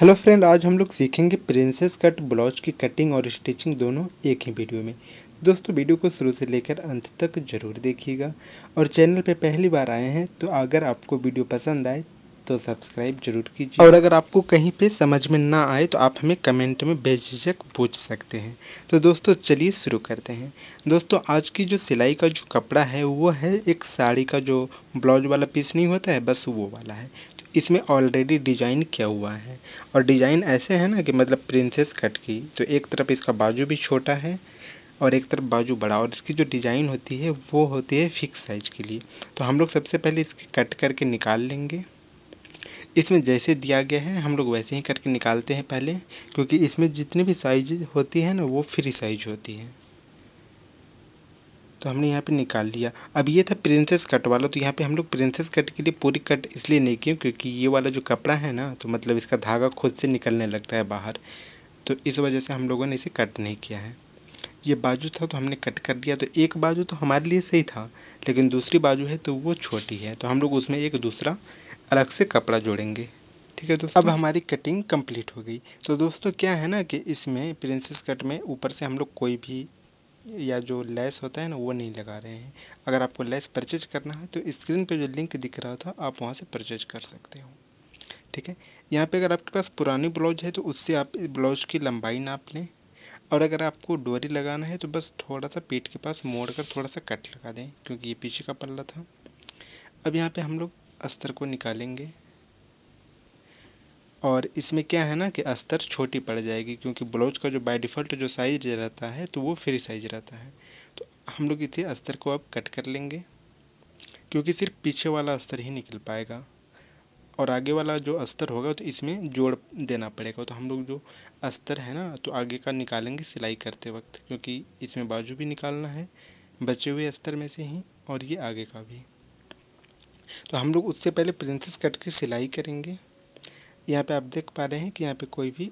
Hello friend, आज हम लोग सीखेंगे प्रिंसेस कट ब्लाउज की कटिंग और स्टिचिंग दोनों एक ही वीडियो में। दोस्तों, वीडियो को शुरू से लेकर अंत तक जरूर देखिएगा और चैनल पे पहली बार आए हैं तो अगर आपको वीडियो पसंद आए तो सब्सक्राइब जरूर कीजिए और अगर आपको कहीं पे समझ में ना आए तो आप हमें कमेंट में बेझिझक पूछ सकते हैं। तो दोस्तों चलिए शुरू करते हैं। दोस्तों, आज की जो सिलाई का जो कपड़ा है वो है एक साड़ी का जो ब्लाउज वाला पीस नहीं होता है, बस वो वाला है। तो इसमें ऑलरेडी डिजाइन किया हुआ है और डिजाइन ऐसे है ना कि मतलब प्रिंसेस कट की, तो एक तरफ इसका बाजू भी छोटा है और एक तरफ बाजू बड़ा, और इसकी जो डिजाइन होती है वो होती है फिक्स साइज के लिए। तो हम लोग सबसे पहले इसके कट करके निकाल लेंगे। इसमें जैसे दिया गया है हम लोग वैसे ही करके निकालते हैं पहले, क्योंकि इसमें जितनी भी साइज होती है ना वो फ्री साइज होती है। तो हमने यहाँ पे निकाल लिया। अब ये था प्रिंसेस कट वाला, तो यहाँ पे हम लोग प्रिंसेस कट के लिए पूरी कट इसलिए नहीं किए क्योंकि ये वाला जो कपड़ा है ना, तो मतलब इसका धागा खुद से निकलने लगता है बाहर, तो इस वजह से हम लोगों ने इसे कट नहीं किया है। ये बाजू था तो हमने कट कर दिया। तो एक बाजू तो हमारे लिए सही था, लेकिन दूसरी बाजू है तो वो छोटी है, तो हम लोग उसमें एक दूसरा अलग से कपड़ा जोड़ेंगे। ठीक है दोस्तों, अब हमारी कटिंग कंप्लीट हो गई। तो दोस्तों क्या है ना कि इसमें प्रिंसेस कट में ऊपर से हम लोग कोई भी या जो लेस होता है ना वो नहीं लगा रहे हैं। अगर आपको लेस परचेज करना है तो स्क्रीन पे जो लिंक दिख रहा था आप वहाँ से परचेज कर सकते हो। ठीक है, यहाँ पे अगर आपके पास पुरानी ब्लाउज है तो उससे आप ब्लाउज की लंबाई नाप लें, और अगर आपको डोरी लगाना है तो बस थोड़ा सा पीठ के पास मोड़ कर थोड़ा सा कट लगा दें, क्योंकि ये पीछे का पल्ला था। अब यहाँ पे हम लोग अस्तर को निकालेंगे, और इसमें क्या है ना कि अस्तर छोटी पड़ जाएगी, क्योंकि ब्लाउज का जो बाय डिफ़ॉल्ट जो साइज रहता है तो वो फ्री साइज रहता है। तो हम लोग इसे अस्तर को अब कट कर लेंगे, क्योंकि सिर्फ पीछे वाला अस्तर ही निकल पाएगा और आगे वाला जो अस्तर होगा तो इसमें जोड़ देना पड़ेगा। तो हम लोग जो अस्तर है ना तो आगे का निकालेंगे सिलाई करते वक्त, क्योंकि इसमें बाजू भी निकालना है बचे हुए अस्तर में से ही, और ये आगे का भी। तो हम लोग उससे पहले प्रिंसेस कट की सिलाई करेंगे। यहाँ पे आप देख पा रहे हैं कि यहाँ पे कोई भी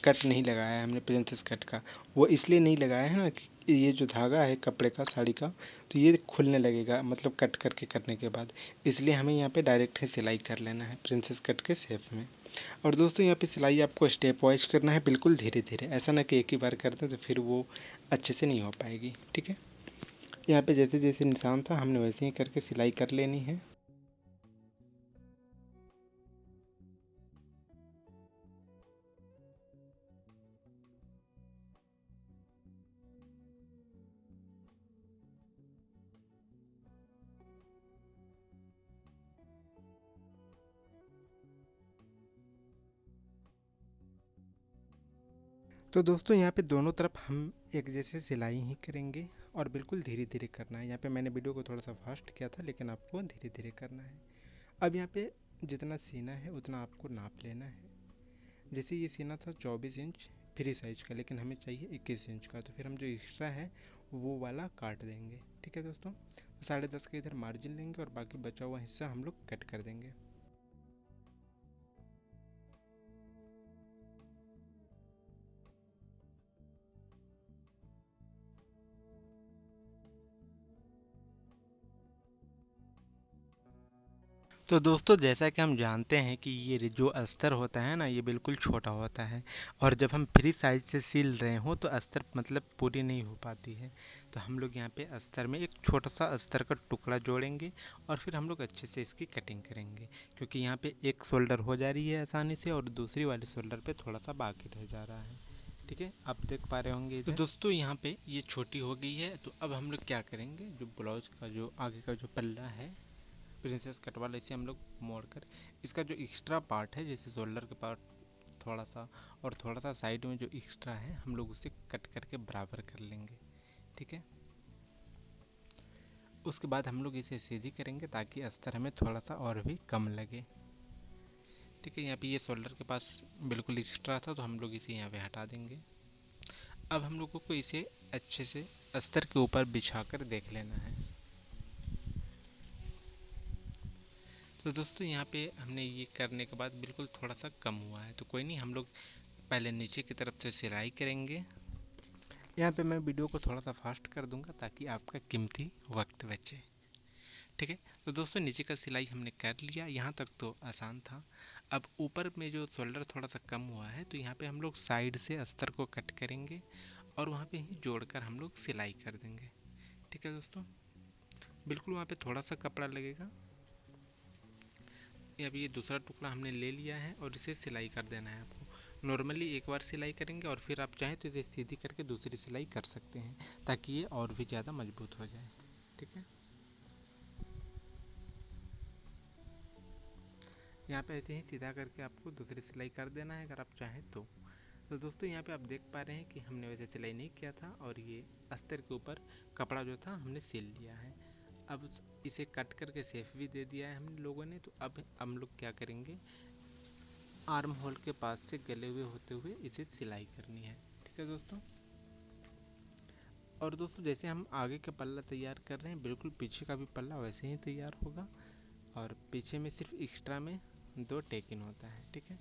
कट नहीं लगाया है हमने प्रिंसेस कट का। वो इसलिए नहीं लगाया है ना कि ये जो धागा है कपड़े का, साड़ी का, तो ये खुलने लगेगा मतलब कट करके करने के बाद, इसलिए हमें यहाँ पे डायरेक्ट ही सिलाई कर लेना है प्रिंसेस कट के शेप में। और दोस्तों यहाँ पे सिलाई आपको स्टेप वाइज करना है, बिल्कुल धीरे धीरे, ऐसा ना कि एक ही बार कर दें तो फिर वो अच्छे से नहीं हो पाएगी। ठीक है, यहाँ पे जैसे जैसे निशान था हमने वैसे ही करके सिलाई कर लेनी है। तो दोस्तों यहाँ पे दोनों तरफ हम एक जैसे सिलाई ही करेंगे और बिल्कुल धीरे धीरे करना है। यहाँ पे मैंने वीडियो को थोड़ा सा फास्ट किया था, लेकिन आपको धीरे धीरे करना है। अब यहाँ पे जितना सीना है उतना आपको नाप लेना है। जैसे ये सीना था 24 इंच फ्री साइज का, लेकिन हमें चाहिए 21 इंच का, तो फिर हम जो एक्स्ट्रा है वो वाला काट देंगे। ठीक है दोस्तों, तो 10.5 का इधर मार्जिन लेंगे और बाकी बचा हुआ हिस्सा हम लोग कट कर देंगे। तो दोस्तों जैसा कि हम जानते हैं कि ये जो अस्तर होता है ना ये बिल्कुल छोटा होता है, और जब हम फ्री साइज से सिल रहे हों तो अस्तर मतलब पूरी नहीं हो पाती है। तो हम लोग यहाँ पे अस्तर में एक छोटा सा अस्तर का टुकड़ा जोड़ेंगे और फिर हम लोग अच्छे से इसकी कटिंग करेंगे, क्योंकि यहाँ पे एक शोल्डर हो जा रही है आसानी से और दूसरी वाले शोल्डर पे थोड़ा सा बाकी रह जा रहा है। ठीक है, आप देख पा रहे होंगे इधर। तो दोस्तों यहाँ पे ये छोटी हो गई है, तो अब हम लोग क्या करेंगे, जो ब्लाउज का जो आगे का जो पल्ला है प्रिंसेस कट वाला, इसे हम लोग मोड़ कर इसका जो एक्स्ट्रा पार्ट है, जैसे शोल्डर के पार्ट थोड़ा सा और थोड़ा सा साइड में जो एक्स्ट्रा है हम लोग उसे कट करके बराबर कर लेंगे। ठीक है, उसके बाद हम लोग इसे सीधी करेंगे ताकि अस्तर हमें थोड़ा सा और भी कम लगे। ठीक है, यहाँ पे ये शोल्डर के पास बिल्कुल एक्स्ट्रा था तो हम लोग इसे यहाँ पे हटा देंगे। अब हम लोगों को इसे अच्छे से अस्तर के ऊपर बिछा कर देख लेना है। तो दोस्तों यहाँ पे हमने ये करने के बाद बिल्कुल थोड़ा सा कम हुआ है, तो कोई नहीं, हम लोग पहले नीचे की तरफ से सिलाई करेंगे। यहाँ पे मैं वीडियो को थोड़ा सा फास्ट कर दूंगा ताकि आपका कीमती वक्त बचे। ठीक है। तो दोस्तों नीचे का सिलाई हमने कर लिया, यहाँ तक तो आसान था। अब ऊपर में जो शोल्डर थोड़ा सा कम हुआ है तो यहाँ पे हम लोग साइड से अस्तर को कट करेंगे और वहाँ पे ही जोड़कर हम लोग सिलाई कर देंगे। ठीक है दोस्तों, बिल्कुल वहाँ पे थोड़ा सा कपड़ा लगेगा। अब ये दूसरा टुकड़ा हमने ले लिया है और इसे सिलाई कर देना है आपको। नॉर्मली एक बार सिलाई करेंगे और फिर आप चाहें तो इसे सीधी करके दूसरी सिलाई कर सकते हैं ताकि ये और भी ज़्यादा मजबूत हो जाए। ठीक है, यहाँ पे ऐसे ही सीधा करके आपको दूसरी सिलाई कर देना है अगर आप चाहें तो। दोस्तों यहाँ पे आप देख पा रहे हैं कि हमने वैसे सिलाई नहीं किया था और ये अस्तर के ऊपर कपड़ा जो था हमने सिल लिया है। अब इसे कट करके शेप भी दे दिया है हम लोगों ने। तो अब हम लोग क्या करेंगे, आर्म होल के पास से गले हुए होते हुए इसे सिलाई करनी है। ठीक है दोस्तों, और दोस्तों जैसे हम आगे का पल्ला तैयार कर रहे हैं बिल्कुल पीछे का भी पल्ला वैसे ही तैयार होगा और पीछे में सिर्फ एक्स्ट्रा में 2 टेक इन होता है। ठीक है,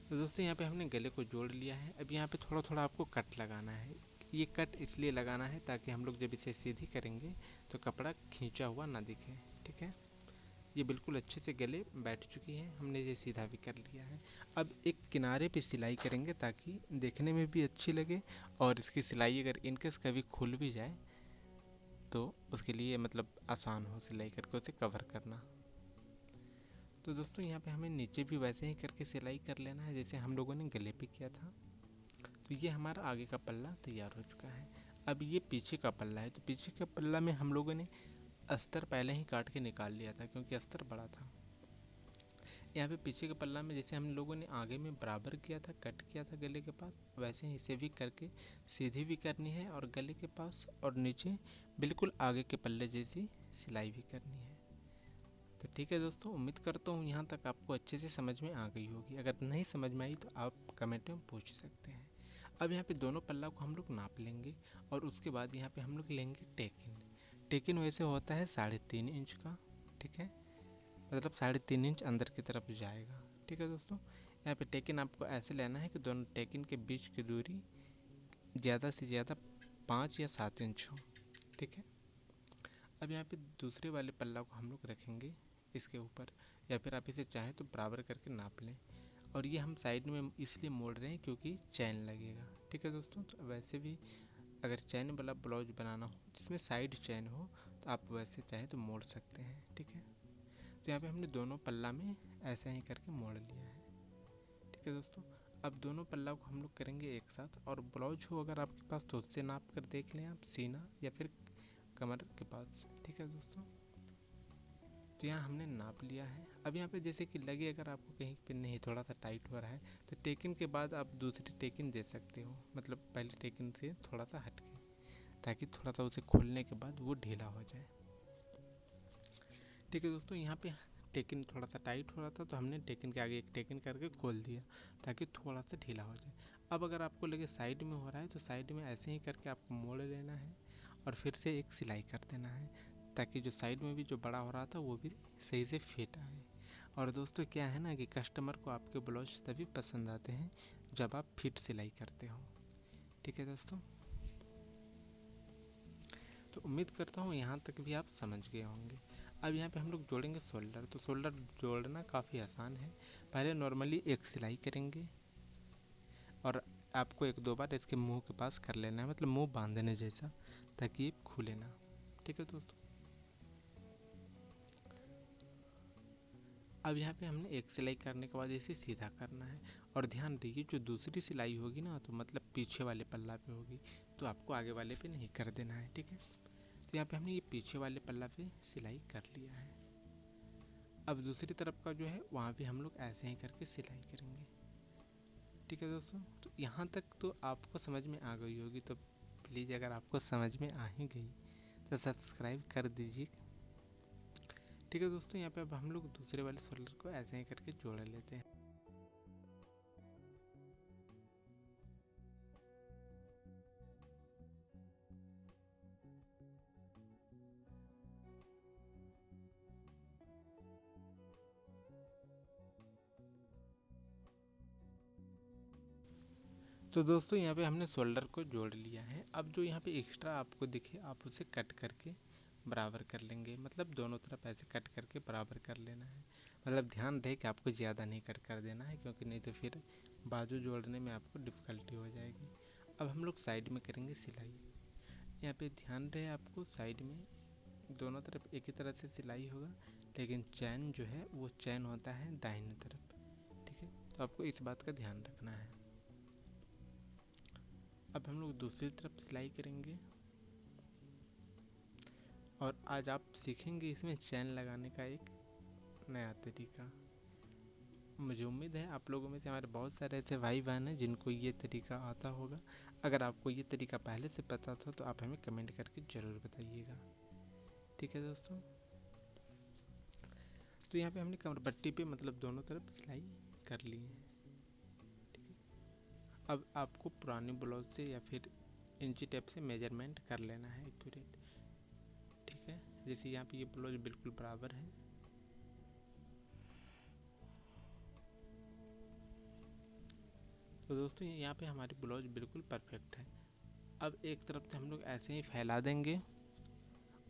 तो दोस्तों यहाँ पे हमने गले को जोड़ लिया है। अब यहाँ पे थोड़ा थोड़ा आपको कट लगाना है। ये कट इसलिए लगाना है ताकि हम लोग जब इसे सीधी करेंगे तो कपड़ा खींचा हुआ ना दिखे। ठीक है, ये बिल्कुल अच्छे से गले बैठ चुकी है, हमने ये सीधा भी कर लिया है। अब एक किनारे पे सिलाई करेंगे ताकि देखने में भी अच्छी लगे और इसकी सिलाई अगर इनकेस कभी खुल भी जाए तो उसके लिए मतलब आसान हो सिलाई करके उसे कवर करना। तो दोस्तों यहाँ पे हमें नीचे भी वैसे ही करके सिलाई कर लेना है जैसे हम लोगों ने गले पे किया था। तो ये हमारा आगे का पल्ला तैयार हो चुका है। अब ये पीछे का पल्ला है, तो पीछे का पल्ला में हम लोगों ने अस्तर पहले ही काट के निकाल लिया था क्योंकि अस्तर बड़ा था। यहाँ पे पीछे के पल्ला में जैसे हम लोगों ने आगे में बराबर किया था, कट किया था गले के पास, वैसे ही इसे भी करके सीधी भी करनी है और गले के पास और नीचे बिल्कुल आगे के पल्ले जैसी सिलाई भी करनी है। तो ठीक है दोस्तों, उम्मीद करता हूँ यहाँ तक आपको अच्छे से समझ में आ गई होगी। अगर नहीं समझ में आई तो आप कमेंट में पूछ सकते हैं। अब यहाँ पे दोनों पल्ला को हम लोग नाप लेंगे और उसके बाद यहाँ पे हम लोग लेंगे टेकिन। टेकिन वैसे होता है 3.5 इंच का। ठीक है, मतलब 3.5 इंच अंदर की तरफ जाएगा। ठीक है दोस्तों, यहाँ पे टेकिन आपको ऐसे लेना है कि दोनों टेकिन के बीच की दूरी ज़्यादा से ज़्यादा 5 या 7 इंच हो। ठीक है, अब यहाँ पे दूसरे वाले पल्ला को हम लोग रखेंगे इसके ऊपर, या फिर आप इसे चाहें तो बराबर करके नाप लें। और ये हम साइड में इसलिए मोड़ रहे हैं क्योंकि चैन लगेगा। ठीक है दोस्तों, तो वैसे भी अगर चैन वाला ब्लाउज बनाना हो जिसमें साइड चैन हो तो आप वैसे चाहें तो मोड़ सकते हैं। ठीक है, तो यहाँ पे हमने दोनों पल्ला में ऐसा ही करके मोड़ लिया है। ठीक है दोस्तों, अब दोनों पल्ला को हम लोग करेंगे एक साथ। और ब्लाउज हो अगर आपके पास तो उससे नाप कर देख लें आप, सीना या फिर कमर के पास। ठीक है दोस्तों, तो यहाँ हमने नाप लिया है। अब यहाँ पे जैसे कि लगे अगर आपको कहीं पे नहीं थोड़ा सा टाइट हो रहा है तो टेकिन के बाद आप दूसरी टेकिन दे सकते हो, मतलब पहले टेकिन से थोड़ा सा हट के, ताकि थोड़ा सा उसे खोलने के बाद वो ढीला हो जाए। ठीक है दोस्तों, यहाँ पे टेकिन थोड़ा सा टाइट हो रहा था तो हमने टेकिन के आगे एक टेकिन करके खोल दिया ताकि थोड़ा सा ढीला हो जाए। अब अगर आपको लगे साइड में हो रहा है तो साइड में ऐसे ही करके आपको मोड़ लेना है और फिर से एक सिलाई कर देना है ताकि जो साइड में भी जो बड़ा हो रहा था वो भी सही से फिट आए। और दोस्तों क्या है ना कि कस्टमर को आपके ब्लाउज तभी पसंद आते हैं जब आप फिट सिलाई करते हो। ठीक है दोस्तों, तो उम्मीद करता हूँ यहाँ तक भी आप समझ गए होंगे। अब यहाँ पे हम लोग जोड़ेंगे शोल्डर। तो शोल्डर जोड़ना काफ़ी आसान है। पहले नॉर्मली एक सिलाई करेंगे और आपको 1-2 बार इसके मुंह के पास कर लेना है, मतलब मुंह बांधने जैसा, ताकि ये खुले ना। ठीक है दोस्तों, अब यहाँ पे हमने एक सिलाई करने के बाद इसे सीधा करना है। और ध्यान दीजिए जो दूसरी सिलाई होगी ना तो मतलब पीछे वाले पल्ला पे होगी, तो आपको आगे वाले पे नहीं कर देना है। ठीक है, तो यहाँ पे हमने ये पीछे वाले पल्ला पे सिलाई कर लिया है। अब दूसरी तरफ का जो है वहाँ भी हम लोग ऐसे ही करके सिलाई करेंगे। ठीक है दोस्तों, तो यहाँ तक तो आपको समझ में आ गई होगी। तो प्लीज़ अगर आपको समझ में आ ही गई तो सब्सक्राइब कर दीजिए। ठीक है दोस्तों, यहाँ पे अब हम लोग दूसरे वाले शोल्डर को ऐसे ही करके जोड़ लेते हैं। तो दोस्तों यहाँ पे हमने शोल्डर को जोड़ लिया है। अब जो यहाँ पे एक्स्ट्रा आपको दिखे आप उसे कट करके बराबर कर लेंगे, मतलब दोनों तरफ ऐसे कट करके बराबर कर लेना है। मतलब ध्यान रहे कि आपको ज़्यादा नहीं कट कर देना है, क्योंकि नहीं तो फिर बाजू जोड़ने में आपको डिफ़िकल्टी हो जाएगी। अब हम लोग साइड में करेंगे सिलाई। यहाँ पे ध्यान रहे आपको साइड में दोनों तरफ एक ही तरह से सिलाई होगा, लेकिन चैन जो है वो चैन होता है दाहिनी तरफ, ठीक है। तो आपको इस बात का ध्यान रखना है। अब हम लोग दूसरी तरफ सिलाई करेंगे, और आज आप सीखेंगे इसमें चैन लगाने का एक नया तरीका। मुझे उम्मीद है आप लोगों में से हमारे बहुत सारे ऐसे भाई बहन हैं जिनको ये तरीका आता होगा। अगर आपको ये तरीका पहले से पता था तो आप हमें कमेंट करके ज़रूर बताइएगा, ठीक है दोस्तों। तो यहाँ पे हमने कमर पट्टी पे मतलब दोनों तरफ सिलाई कर ली है, ठीक है। अब आपको पुराने ब्लाउज से या फिर इंची टेप से मेजरमेंट कर लेना है एक्यूरेट, ठीक है। जैसे यहाँ पे ये ब्लाउज बिल्कुल बराबर है, तो दोस्तों यहाँ पे हमारी ब्लाउज बिल्कुल परफेक्ट है। अब एक तरफ से हम लोग ऐसे ही फैला देंगे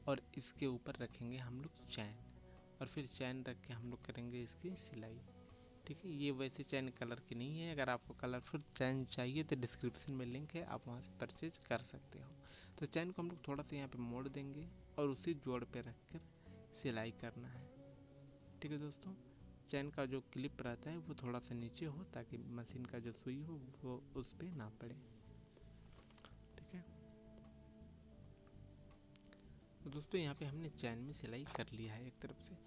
और इसके ऊपर रखेंगे हम लोग चैन, और फिर चैन रख के हम लोग करेंगे इसकी सिलाई, ठीक है। ये वैसे चैन कलर की नहीं है, अगर आपको कलरफुल चैन चाहिए तो डिस्क्रिप्शन में लिंक है, आप वहाँ से परचेज कर सकते हो। तो चैन को हम लोग थोड़ा सा यहाँ पे मोड़ देंगे और उसी जोड़ पे रख कर सिलाई करना है, ठीक है दोस्तों। चैन का जो क्लिप रहता है वो थोड़ा सा नीचे हो, ताकि मशीन का जो सुई हो वो उस पर ना पड़े, ठीक है। तो दोस्तों यहाँ पे हमने चैन में सिलाई कर लिया है एक तरफ से।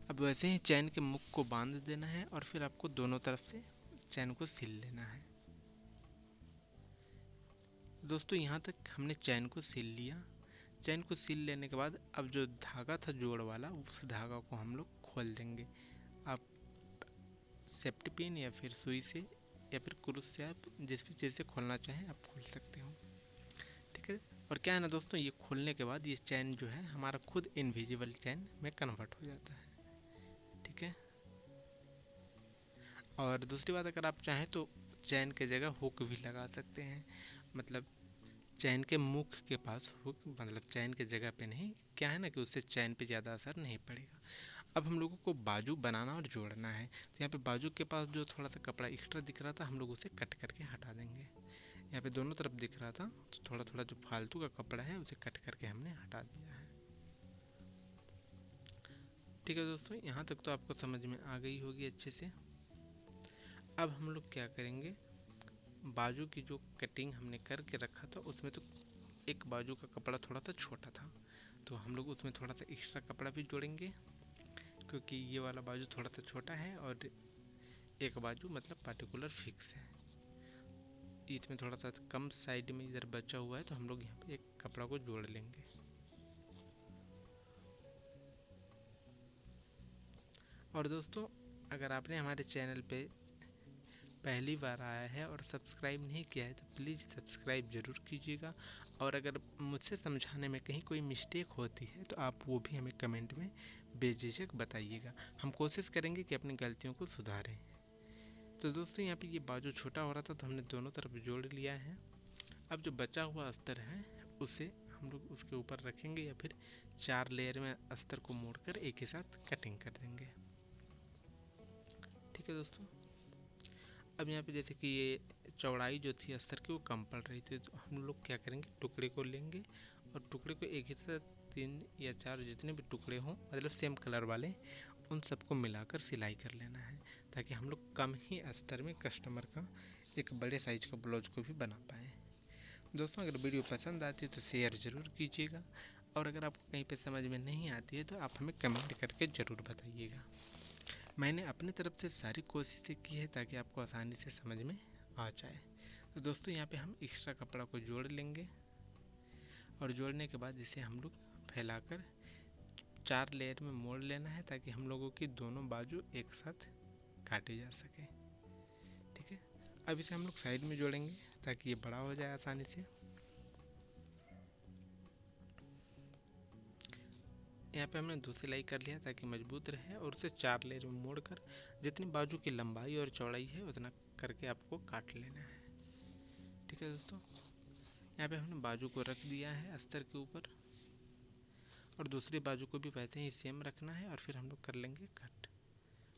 अब वैसे ही चैन के मुख को बांध देना है और फिर आपको दोनों तरफ से चैन को सिल लेना है। दोस्तों यहाँ तक हमने चैन को सिल लिया। चैन को सिल लेने के बाद अब जो धागा था जोड़ वाला, उस धागा को हम लोग खोल देंगे। आप सेफ्टी पिन या फिर सुई से या फिर क्रूस से आप जिस भी चीज़ से खोलना चाहें आप खोल सकते हो, ठीक है। और क्या है ना दोस्तों, ये खोलने के बाद ये चैन जो है हमारा खुद इनविजिबल चैन में कन्वर्ट हो जाता है, ठीक है। और दूसरी बात, अगर आप चाहें तो चैन के जगह हुक भी लगा सकते हैं, मतलब चैन के मुख के पास हुक, मतलब चैन के जगह पे नहीं। क्या है ना कि उससे चैन पे ज़्यादा असर नहीं पड़ेगा। अब हम लोगों को बाजू बनाना और जोड़ना है, तो यहाँ पे बाजू के पास जो थोड़ा सा कपड़ा एक्स्ट्रा दिख रहा था हम लोग उसे कट करके हटा देंगे। यहाँ पे दोनों तरफ दिख रहा था, तो थोड़ा थोड़ा जो फालतू का कपड़ा है उसे कट करके हमने हटा दिया है, ठीक है दोस्तों। यहाँ तक तो आपको समझ में आ गई होगी अच्छे से। अब हम लोग क्या करेंगे, बाजू की जो कटिंग हमने करके रखा था उसमें तो एक बाजू का कपड़ा थोड़ा सा छोटा था, तो हम लोग उसमें थोड़ा सा एक्स्ट्रा कपड़ा भी जोड़ेंगे, क्योंकि ये वाला बाजू थोड़ा सा छोटा है और एक बाजू मतलब पार्टिकुलर फिक्स है। इसमें थोड़ा सा कम साइड में इधर बचा हुआ है, तो हम लोग यहाँ पे एक कपड़ा को जोड़ लेंगे। और दोस्तों, अगर आपने हमारे चैनल पे पहली बार आया है और सब्सक्राइब नहीं किया है तो प्लीज़ सब्सक्राइब ज़रूर कीजिएगा। और अगर मुझसे समझाने में कहीं कोई मिस्टेक होती है तो आप वो भी हमें कमेंट में बेझिझक बताइएगा, हम कोशिश करेंगे कि अपनी गलतियों को सुधारें। तो दोस्तों यहाँ पे ये बाजू छोटा हो रहा था तो हमने दोनों तरफ जोड़ लिया है। अब जो बचा हुआ अस्तर है उसे हम लोग उसके ऊपर रखेंगे, या फिर 4 लेयर में अस्तर को मोड़कर एक ही साथ कटिंग कर देंगे, ठीक है दोस्तों। अब यहाँ पे जैसे कि ये चौड़ाई जो थी अस्तर की वो कम पड़ रही थी, तो हम लोग क्या करेंगे, टुकड़े को लेंगे और टुकड़े को एक ही साथ 3 या 4 जितने भी टुकड़े हों मतलब सेम कलर वाले, उन सबको मिलाकर सिलाई कर लेना है, ताकि हम लोग कम ही अस्तर में कस्टमर का एक बड़े साइज का ब्लाउज को भी बना पाएँ। दोस्तों, अगर वीडियो पसंद आती है तो शेयर ज़रूर कीजिएगा, और अगर आपको कहीं पे समझ में नहीं आती है तो आप हमें कमेंट करके ज़रूर बताइएगा। मैंने अपनी तरफ से सारी कोशिशें की है ताकि आपको आसानी से समझ में आ जाए। तो दोस्तों यहाँ पे हम एक्स्ट्रा कपड़ा को जोड़ लेंगे, और जोड़ने के बाद इसे हम लोग फैलाकर 4 लेयर में मोड़ लेना है, ताकि हम लोगों की दोनों बाजू एक साथ काटी जा सके, ठीक है। अब इसे हम लोग साइड में जोड़ेंगे ताकि ये बड़ा हो जाए आसानी से। यहाँ पे हमने 2 सिलाई कर लिया ताकि मजबूत रहे, और उसे 4 लेयर में मोड़कर जितनी बाजू की लंबाई और चौड़ाई है उतना करके आपको काट लेना है, ठीक है दोस्तों। यहाँ पे हमने बाजू को रख दिया है अस्तर के ऊपर, और दूसरी बाजू को भी वैसे ही सेम रखना है और फिर हम लोग कर लेंगे कट।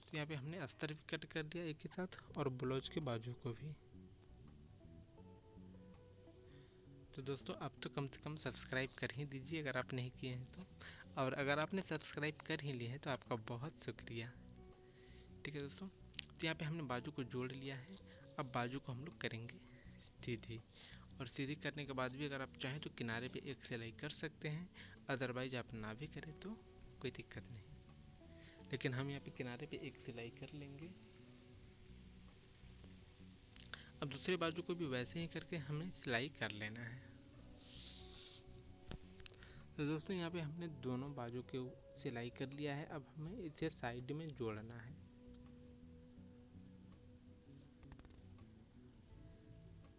तो यहाँ पे हमने अस्तर भी कट कर दिया एक ही साथ और ब्लाउज के बाजू को भी। तो दोस्तों आप तो कम से कम सब्सक्राइब कर ही दीजिए अगर आप नहीं किए हैं तो, और अगर आपने सब्सक्राइब कर ही लिए हैं तो आपका बहुत शुक्रिया। ठीक है दोस्तों, तो यहाँ पे हमने बाजू को जोड़ लिया है। अब बाजू को हम लोग करेंगे सीधी, और सीधी करने के बाद भी अगर आप चाहें तो किनारे पे एक सिलाई कर सकते हैं, अदरवाइज आप ना भी करें तो कोई दिक्कत नहीं, लेकिन हम यहाँ पे किनारे पे एक सिलाई कर लेंगे। अब दूसरे बाजू को भी वैसे ही करके हमें सिलाई कर लेना है। तो दोस्तों यहाँ पे हमने दोनों बाजू के सिलाई कर लिया है। अब हमें इसे साइड में जोड़ना है।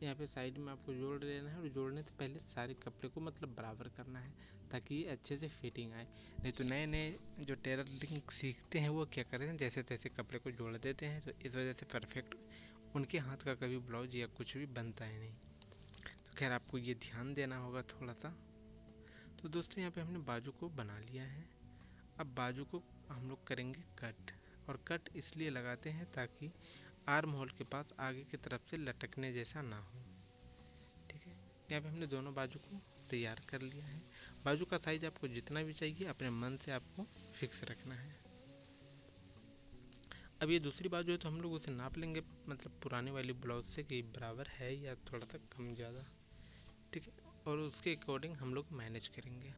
यहाँ पे साइड में आपको जोड़ लेना है, और जोड़ने से पहले सारे कपड़े को मतलब बराबर करना है ताकि ये अच्छे से फिटिंग आए। नहीं तो नए नए जो टेलरिंग सीखते हैं वो क्या करते हैं, जैसे तैसे कपड़े को जोड़ देते हैं, तो इस वजह से परफेक्ट उनके हाथ का कभी ब्लाउज या कुछ भी बनता ही नहीं। तो खैर आपको ये ध्यान देना होगा थोड़ा सा। तो दोस्तों यहाँ पे हमने बाजू को बना लिया है। अब बाजू को हम लोग करेंगे कट, और कट इसलिए लगाते हैं ताकि आर्म होल के पास आगे की तरफ से लटकने जैसा ना हो। ठीक है, यहाँ पे हमने दोनों बाजू को तैयार कर लिया है। बाजू का साइज आपको जितना भी चाहिए अपने मन से आपको फिक्स रखना है। अब ये दूसरी बाजू है तो हम लोग उसे नाप लेंगे, मतलब पुराने वाली ब्लाउज से कि बराबर है या थोड़ा सा कम ज़्यादा। ठीक है, और उसके अकॉर्डिंग हम लोग मैनेज करेंगे।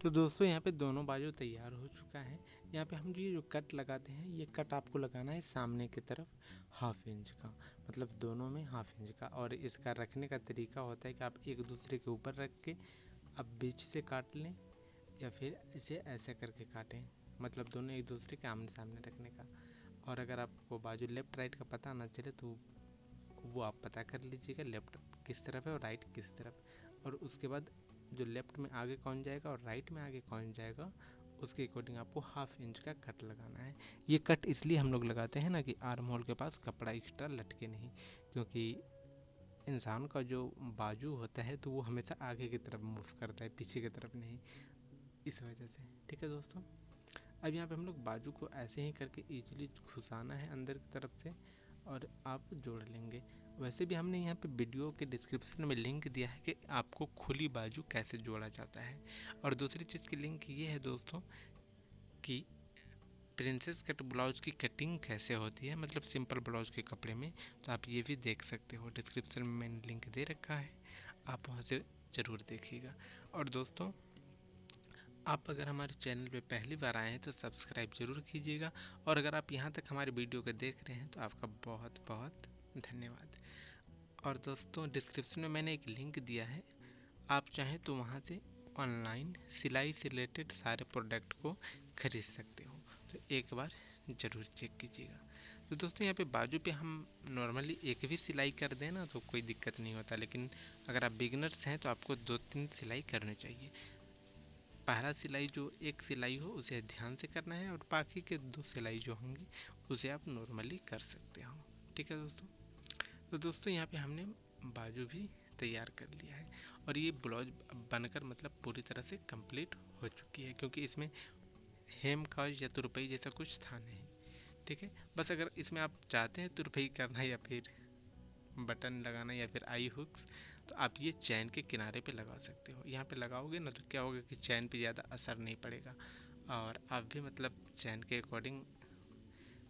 तो दोस्तों यहाँ पे दोनों बाजू तैयार हो चुका है। यहाँ पे हम जो कट लगाते हैं, ये कट आपको लगाना है सामने की तरफ 1/2 इंच का, मतलब दोनों में 1/2 इंच का। और इसका रखने का तरीका होता है कि आप एक दूसरे के ऊपर रख के आप बीच से काट लें, या फिर इसे ऐसे करके काटें, मतलब दोनों एक दूसरे के आमने सामने रखने का। और अगर आपको बाजू लेफ़्ट राइट का पता ना चले तो वो आप पता कर लीजिएगा, लेफ़्ट किस तरफ है और राइट किस तरफ। और उसके बाद जो लेफ़्ट में आगे कौन जाएगा और राइट में आगे कौन जाएगा, उसके अकॉर्डिंग आपको 1/2 इंच का कट लगाना है। ये कट इसलिए हम लोग लगाते हैं ना कि आर्म होल के पास कपड़ा एक्स्ट्रा लटके नहीं, क्योंकि इंसान का जो बाजू होता है तो वो हमेशा आगे की तरफ मूव करता है, पीछे की तरफ नहीं, इस वजह से। ठीक है दोस्तों, अब यहाँ पे हम लोग बाजू को ऐसे ही करके ईजिली घुसाना है अंदर की तरफ से, और आप जोड़ लेंगे। वैसे भी हमने यहाँ पे वीडियो के डिस्क्रिप्शन में लिंक दिया है कि आपको खुली बाजू कैसे जोड़ा जाता है। और दूसरी चीज़ की लिंक ये है दोस्तों कि प्रिंसेस कट ब्लाउज की कटिंग कैसे होती है, मतलब सिंपल ब्लाउज के कपड़े में, तो आप ये भी देख सकते हो। डिस्क्रिप्शन में मैंने लिंक दे रखा है, आप वहाँ से ज़रूर देखिएगा। और दोस्तों आप अगर हमारे चैनल पे पहली बार आए हैं तो सब्सक्राइब जरूर कीजिएगा, और अगर आप यहाँ तक हमारे वीडियो को देख रहे हैं तो आपका बहुत बहुत धन्यवाद। और दोस्तों डिस्क्रिप्शन में मैंने एक लिंक दिया है, आप चाहें तो वहाँ से ऑनलाइन सिलाई से रिलेटेड सारे प्रोडक्ट को खरीद सकते हो, तो एक बार ज़रूर चेक कीजिएगा। तो दोस्तों यहाँ पे बाजू पे हम नॉर्मली एक भी सिलाई कर दें ना तो कोई दिक्कत नहीं होता, लेकिन अगर आप बिगनर्स हैं तो आपको 2-3 सिलाई करनी चाहिए। पहला सिलाई जो एक सिलाई हो उसे ध्यान से करना है, और बाकी के 2 सिलाई जो होंगी उसे आप नॉर्मली कर सकते हो। ठीक है दोस्तों, तो दोस्तों यहाँ पे हमने बाजू भी तैयार कर लिया है, और ये ब्लाउज बनकर मतलब पूरी तरह से कंप्लीट हो चुकी है, क्योंकि इसमें हेम का या तुरपाई जैसा कुछ था नहीं। ठीक है, बस अगर इसमें आप चाहते हैं तुरपाई करना या फिर बटन लगाना या फिर आई हुक्स, तो आप ये चैन के किनारे पे लगा सकते हो। यहाँ पे लगाओगे ना तो क्या होगा कि चैन पे ज़्यादा असर नहीं पड़ेगा, और आप भी मतलब चैन के अकॉर्डिंग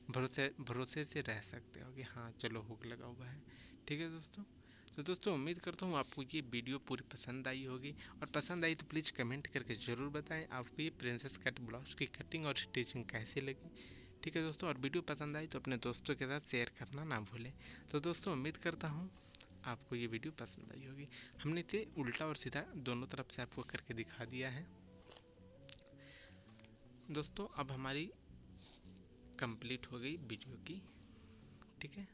भरोसे से रह सकते हो कि हाँ चलो हुक लगा हुआ है। ठीक है दोस्तों, तो दोस्तों उम्मीद करता हूँ आपको ये वीडियो पूरी पसंद आई होगी, और पसंद आई तो प्लीज़ कमेंट करके ज़रूर बताएं आपको ये प्रिंसेस कट ब्लाउज की कटिंग और स्टिचिंग कैसी लगी। ठीक है दोस्तों, और वीडियो पसंद आई तो अपने दोस्तों के साथ शेयर करना ना भूलें। तो दोस्तों उम्मीद करता हूँ आपको ये वीडियो पसंद आई होगी। हमने इसे उल्टा और सीधा दोनों तरफ से आपको करके दिखा दिया है। दोस्तों अब हमारी कंप्लीट हो गई वीडियो की। ठीक है,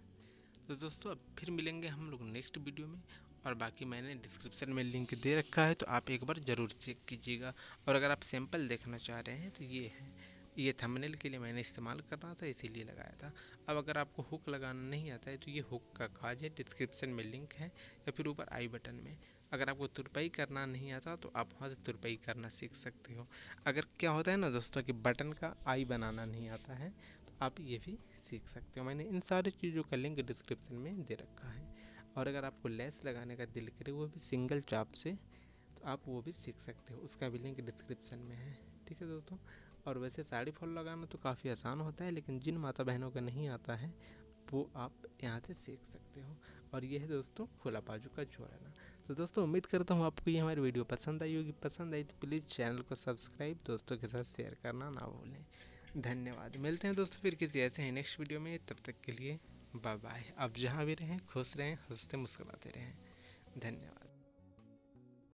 तो दोस्तों अब फिर मिलेंगे हम लोग नेक्स्ट वीडियो में, और बाकी मैंने डिस्क्रिप्शन में लिंक दे रखा है तो आप एक बार ज़रूर चेक कीजिएगा। और अगर आप सैंपल देखना चाह रहे हैं तो ये है, ये थंबनेल के लिए मैंने इस्तेमाल कर रहा था इसीलिए लगाया था। अब अगर आपको हुक लगाना नहीं आता है तो ये हुक का काज है, डिस्क्रिप्शन में लिंक है या फिर ऊपर आई बटन में। अगर आपको तुरपाई करना नहीं आता तो आप वहाँ से तुरपाई करना सीख सकते हो। अगर क्या होता है ना दोस्तों कि बटन का आई बनाना नहीं आता है तो आप ये भी सीख सकते हो। मैंने इन सारी चीज़ों का लिंक डिस्क्रिप्शन में दे रखा है। और अगर आपको लेस लगाने का दिल करे वो भी सिंगल चाप से, तो आप वो भी सीख सकते हो, उसका भी लिंक डिस्क्रिप्शन में है। ठीक है दोस्तों, और वैसे साड़ी फॉल लगाना तो काफ़ी आसान होता है, लेकिन जिन माता बहनों का नहीं आता है वो आप यहाँ से सीख सकते हो। और ये है दोस्तों खुला बाजू का जोड़ना। तो दोस्तों उम्मीद करता हूँ आपको ये हमारी वीडियो पसंद आई होगी। पसंद आई तो प्लीज़ चैनल को सब्सक्राइब, दोस्तों के साथ शेयर करना ना भूलें। धन्यवाद। मिलते हैं दोस्तों फिर किसी ऐसे ही नेक्स्ट वीडियो में, तब तक के लिए बाय बाय। आप जहाँ भी रहें खुश रहें, हंसते मुस्कुराते रहें। धन्यवाद।